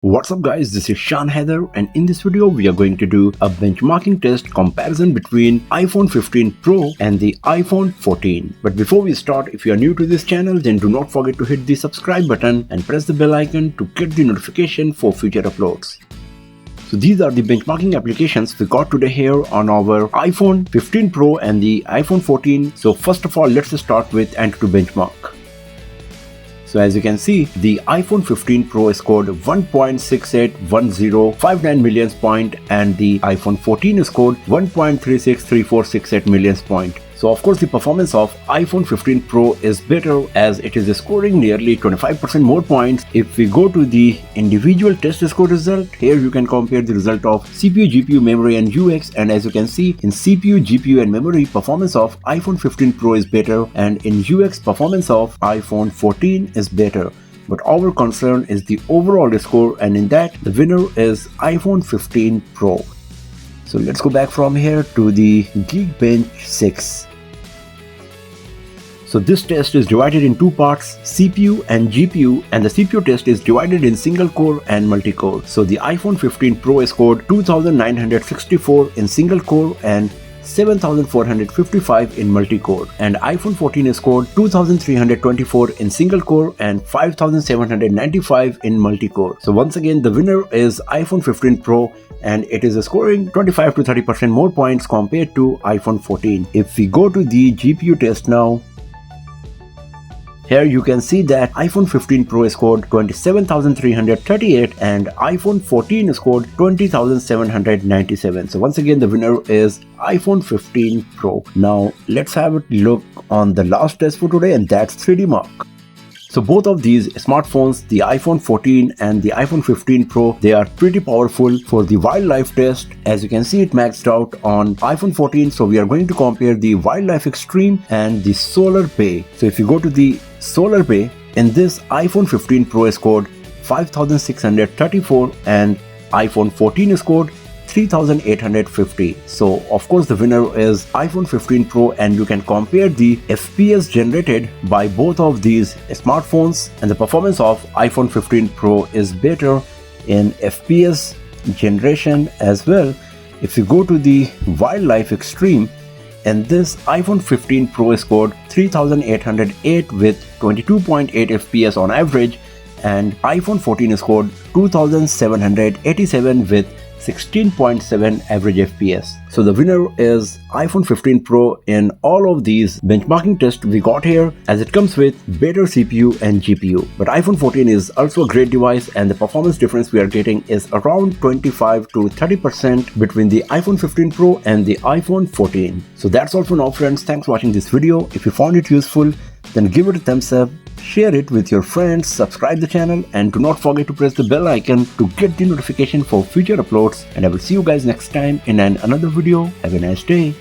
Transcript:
What's up guys, this is Shan Heather, and in this video we are going to do a benchmarking test comparison between iPhone 15 Pro and the iPhone 14. But before we start, if you are new to this channel, then do not forget to hit the subscribe button and press the bell icon to get the notification for future uploads. So these are the benchmarking applications we got today here on our iPhone 15 Pro and the iPhone 14. So first of all, let's start with AnTuTu Benchmark. So as you can see, the iPhone 15 Pro scored 1.681059 millions point and the iPhone 14 scored 1.363468 millions point. So of course the performance of iPhone 15 Pro is better as it is scoring nearly 25% more points. If we go to the individual test score result, here you can compare the result of CPU, GPU, memory and UX, and as you can see, in CPU, GPU and memory, performance of iPhone 15 Pro is better, and in UX, performance of iPhone 14 is better. But our concern is the overall score, and in that the winner is iPhone 15 Pro. So let's go back from here to the Geekbench 6. So this test is divided in two parts, CPU and GPU, and the CPU test is divided in single core and multi-core. So the iPhone 15 Pro scored 2964 in single core and 7455 in multi-core, and iPhone 14 scored 2324 in single core and 5795 in multi-core. So once again the winner is iPhone 15 Pro, and it is scoring 25 to 30% more points compared to iPhone 14. If we go to the GPU test now, here you can see that iPhone 15 Pro scored 27,338 and iPhone 14 scored 20,797. So once again the winner is iPhone 15 Pro. Now let's have a look on the last test for today, and that's 3D Mark. So both of these smartphones, the iPhone 14 and the iPhone 15 Pro, they are pretty powerful for the wildlife test. As you can see, it maxed out on iPhone 14. So we are going to compare the Wildlife Extreme and the Solar Bay. So if you go to the Solar Bay, in this iPhone 15 Pro scored 5,634 and iPhone 14 scored 3,850. So of course the winner is iPhone 15 Pro, and you can compare the FPS generated by both of these smartphones, and the performance of iPhone 15 Pro is better in FPS generation as well. If you go to the Wildlife Extreme, and this iPhone 15 Pro scored 3,808 with 22.8 FPS on average, and iPhone 14 scored 2,787 with 16.7 average FPS. So the winner is iPhone 15 Pro in all of these benchmarking tests we got here, as it comes with better CPU and GPU. But iPhone 14 is also a great device, and the performance difference we are getting is around 25 to 30% between the iPhone 15 Pro and the iPhone 14. So that's all for now friends. Thanks for watching this video. If you found it useful, then give it a thumbs up, share it with your friends, subscribe the channel, and do not forget to press the bell icon to get the notification for future uploads. And I will see you guys next time in another video. Have a nice day.